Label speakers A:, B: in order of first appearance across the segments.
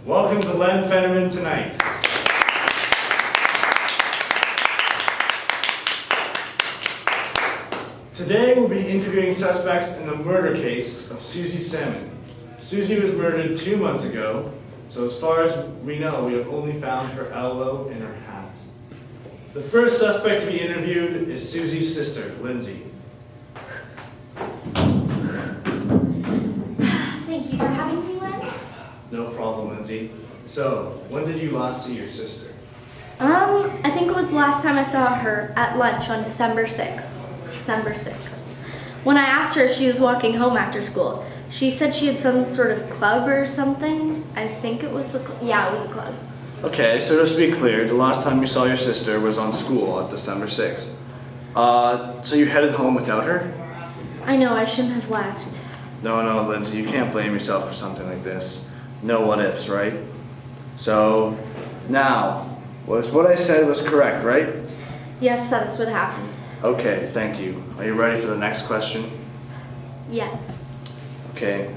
A: Welcome to Len Fenerman tonight. Today we'll be interviewing suspects in the murder case of Susie Salmon. Susie was murdered 2 months ago, so as far as we know, we have only found her elbow and her hat. The first suspect to be interviewed is Susie's sister, Lindsay.
B: Thank you for having me, Len.
A: No problem, Lindsay. So, when did you last see your sister?
B: I think it was the last time I saw her at lunch on December 6th. When I asked her if she was walking home after school, she said she had some sort of club or something. I think it was it was a club.
A: Okay, so just to be clear, the last time you saw your sister was on school at December 6th. So you headed home without her?
B: I know, I shouldn't have left.
A: No, Lindsay, you can't blame yourself for something like this. No what ifs, right? So, now, was what I said was correct, right?
B: Yes, that is what happened.
A: Okay, thank you. Are you ready for the next question?
B: Yes.
A: Okay.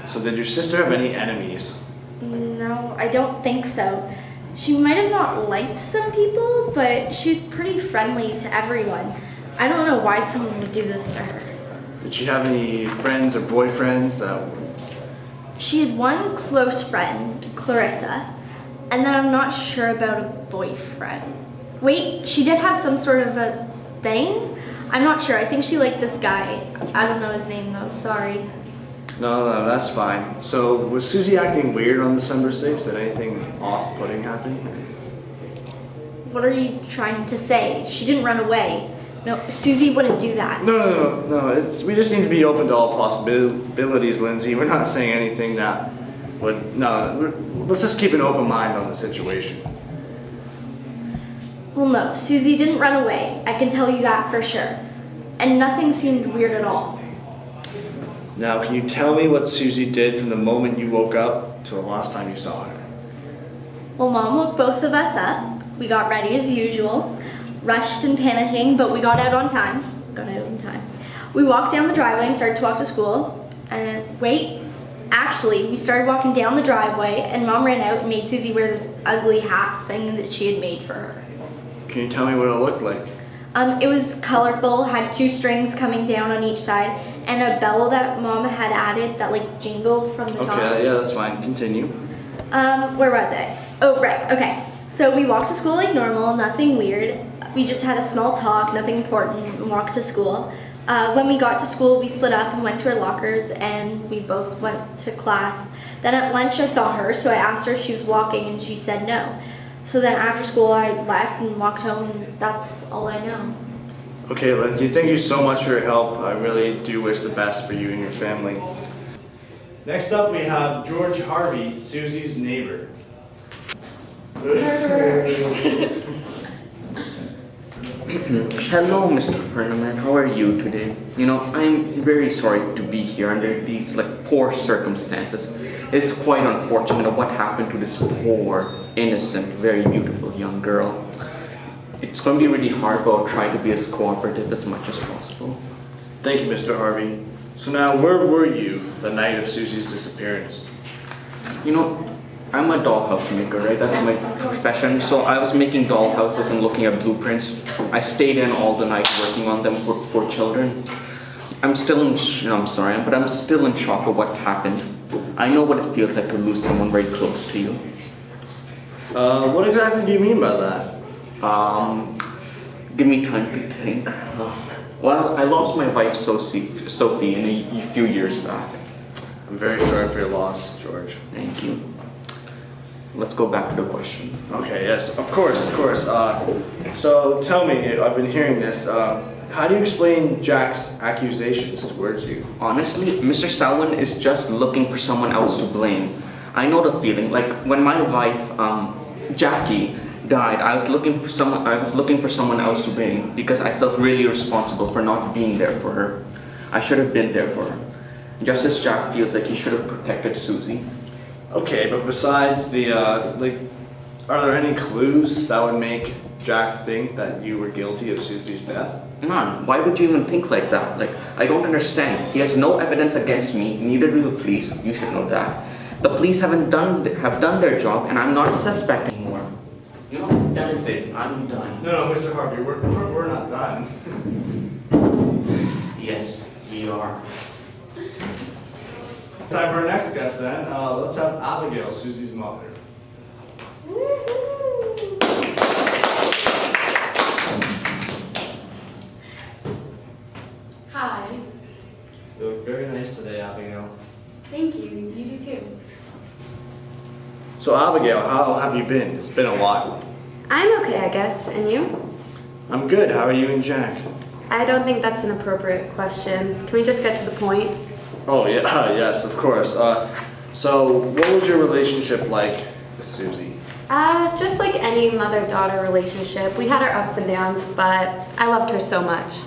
A: So did your sister have any enemies?
B: No, I don't think so. She might have not liked some people, but she was pretty friendly to everyone. I don't know why someone would do this to her.
A: Did she have any friends or boyfriends?
B: She had one close friend, Clarissa, and then I'm not sure about a boyfriend. Wait, she did have some sort of a thing? I'm not sure. I think she liked this guy. I don't know his name though, sorry.
A: No, that's fine. So was Susie acting weird on December 6th? Did anything off-putting happen?
B: What are you trying to say? She didn't run away. No, Susie wouldn't do that.
A: No. We just need to be open to all possibilities, Lindsay. We're not saying anything that would... let's just keep an open mind on the situation.
B: Well, no, Susie didn't run away. I can tell you that for sure. And nothing seemed weird at all.
A: Now, can you tell me what Susie did from the moment you woke up to the last time you saw her?
B: Well, Mom woke both of us up. We got ready as usual. Rushed and panicking, but we got out on time. We walked down the driveway and started to walk to school. Actually, we started walking down the driveway and Mom ran out and made Susie wear this ugly hat thing that she had made for her.
A: Can you tell me what it looked like?
B: It was colorful, had 2 strings coming down on each side, and a bell that Mom had added that like jingled from the top.
A: Okay, yeah, that's fine. Continue.
B: Where was it? Oh, right, okay. So we walked to school like normal, nothing weird. We just had a small talk, nothing important, and walked to school. When we got to school, we split up and went to our lockers, and we both went to class. Then at lunch, I saw her, so I asked her if she was walking, and she said no. So then after school, I left and walked home, and that's all I know.
A: Okay, Lindsay, thank you so much for your help. I really do wish the best for you and your family. Next up, we have George Harvey, Susie's neighbor.
C: Hello, Mr. Fenerman. How are you today? I'm very sorry to be here under these poor circumstances. It's quite unfortunate what happened to this poor, innocent, very beautiful young girl. It's going to be really hard, but I'll try to be as cooperative as much as possible.
A: Thank you, Mr. Harvey. So now, where were you the night of Susie's disappearance?
C: I'm a dollhouse maker, right? That's my profession. So I was making dollhouses and looking at blueprints. I stayed in all the night working on them for children. I'm still in shock of what happened. I know what it feels like to lose someone very close to you.
A: What exactly do you mean by that?
C: Give me time to think. Well, I lost my wife Sophie a few years back.
A: I'm very sorry for your loss, George.
C: Thank you. Let's go back to the question.
A: Okay, yes, of course. So tell me, I've been hearing this. How do you explain Jack's accusations towards you?
C: Honestly, Mr. Salwin is just looking for someone else to blame. I know the feeling. Like when my wife, Jackie, died, I was looking for someone else to blame because I felt really responsible for not being there for her. I should have been there for her. Just as Jack feels like he should have protected Susie.
A: Okay, but besides the, are there any clues that would make Jack think that you were guilty of Susie's death?
C: None. Why would you even think like that? I don't understand. He has no evidence against me, neither do the police. You should know that. The police have done their job, and I'm not a suspect anymore. You know, that is it. I'm done.
A: No, Mr. Harvey, we're not done.
C: Yes, we are.
A: Time for our next guest then. Let's have Abigail, Susie's mother.
D: Hi.
A: You look very nice today, Abigail.
D: Thank you. You do too.
A: So Abigail, how have you been? It's been a while.
D: I'm okay, I guess. And you?
A: I'm good. How are you and Jack?
D: I don't think that's an appropriate question. Can we just get to the point?
A: Oh, yeah, yes, of course. So what was your relationship like with Susie?
D: Just like any mother-daughter relationship. We had our ups and downs, but I loved her so much.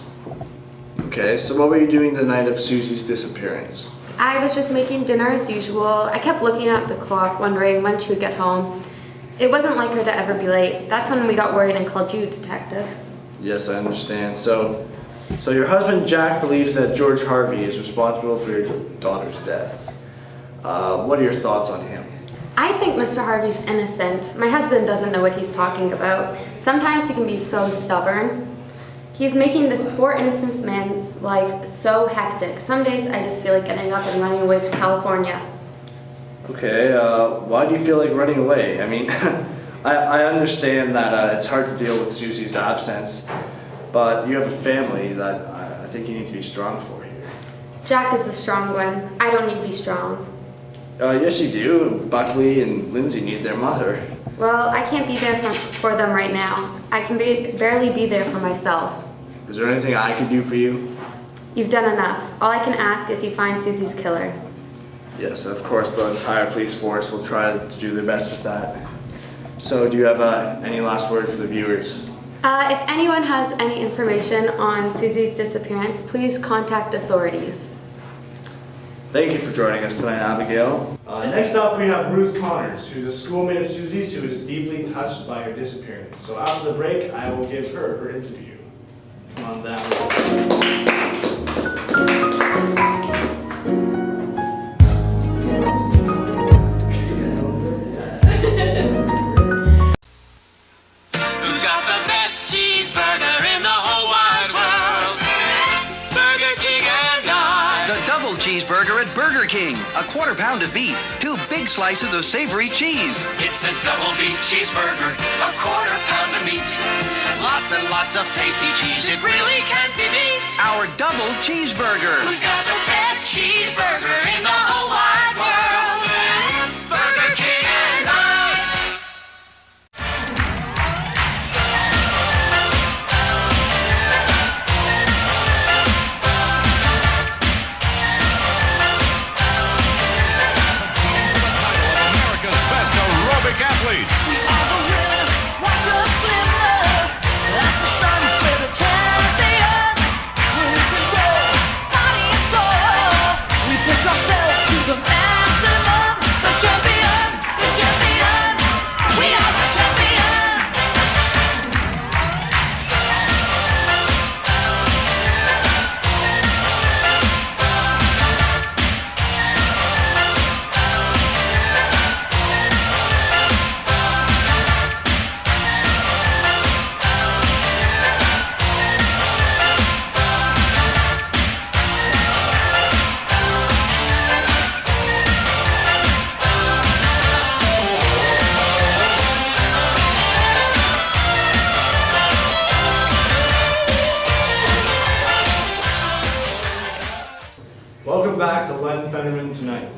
A: Okay, so what were you doing the night of Susie's disappearance?
D: I was just making dinner as usual. I kept looking at the clock, wondering when she would get home. It wasn't like her to ever be late. That's when we got worried and called you, detective.
A: Yes, I understand. So your husband Jack believes that George Harvey is responsible for your daughter's death. What are your thoughts on him?
D: I think Mr. Harvey's innocent. My husband doesn't know what he's talking about. Sometimes he can be so stubborn. He's making this poor innocent man's life so hectic. Some days I just feel like getting up and running away to California.
A: Okay, why do you feel like running away? I mean, I understand that it's hard to deal with Susie's absence, but you have a family that I think you need to be strong for here.
D: Jack is the strong one. I don't need to be strong.
A: Yes, you do. Buckley and Lindsay need their mother.
D: Well, I can't be there for them right now. I can barely be there for myself.
A: Is there anything I can do for you?
D: You've done enough. All I can ask is you find Susie's killer.
A: Yes, of course, the entire police force will try to do their best with that. So, do you have any last word for the viewers?
D: If anyone has any information on Susie's disappearance, please contact authorities.
A: Thank you for joining us tonight, Abigail. Next up, we have Ruth Connors, who's a schoolmate of Susie's who is deeply touched by her disappearance. So after the break, I will give her interview. Come on down.
E: Who's got the best cheeseburger in the whole wide world? Burger King and I.
F: The double cheeseburger at Burger King. A quarter pound of beef, 2 big slices of savory cheese.
E: It's a double beef cheeseburger, a quarter pound of meat. Lots and lots of tasty cheese, it really can't be beat.
F: Our double cheeseburger.
E: Who's got the best cheeseburger in the whole wide world? Burger King and I.
G: America's best aerobic athlete.
A: Welcome back to Len Fenerman Tonight.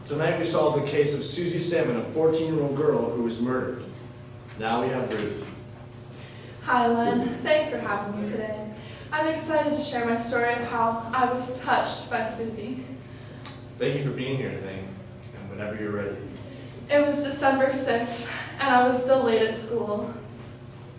A: Tonight we solved the case of Susie Salmon, a 14-year-old girl who was murdered. Now we have Ruth.
H: Hi, Len. Thanks for having me today. I'm excited to share my story of how I was touched by Susie.
A: Thank you for being here today, and whenever you're ready.
H: It was December 6th, and I was delayed at school.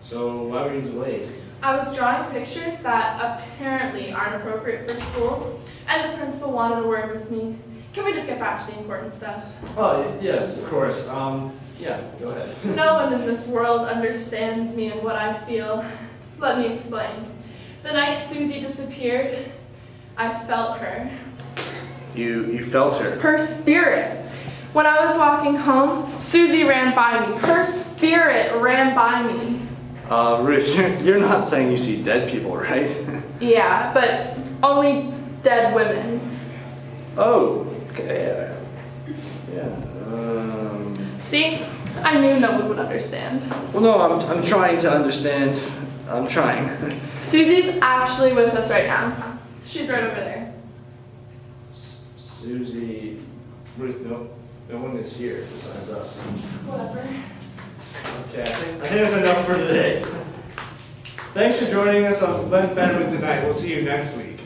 A: So why were you delayed?
H: I was drawing pictures that apparently aren't appropriate for school, and the principal wanted a word with me. Can we just get back to the important stuff?
A: Oh, yes, of course. Yeah, go ahead.
H: No one in this world understands me and what I feel. Let me explain. The night Susie disappeared, I felt her.
A: You felt her.
H: Her spirit. When I was walking home, Susie ran by me. Her spirit ran by me.
A: Ruth, you're not saying you see dead people, right?
H: Yeah, but only dead women.
A: Oh, okay. Yeah.
H: See? I knew no one would understand.
A: Well, no, I'm trying to understand. I'm trying.
H: Susie's actually with us right now. She's right over there.
A: Susie, Ruth, no one is here besides us.
H: Whatever.
A: Okay, I think that's enough for today. Thanks for joining us on Fenerman tonight. We'll see you next week.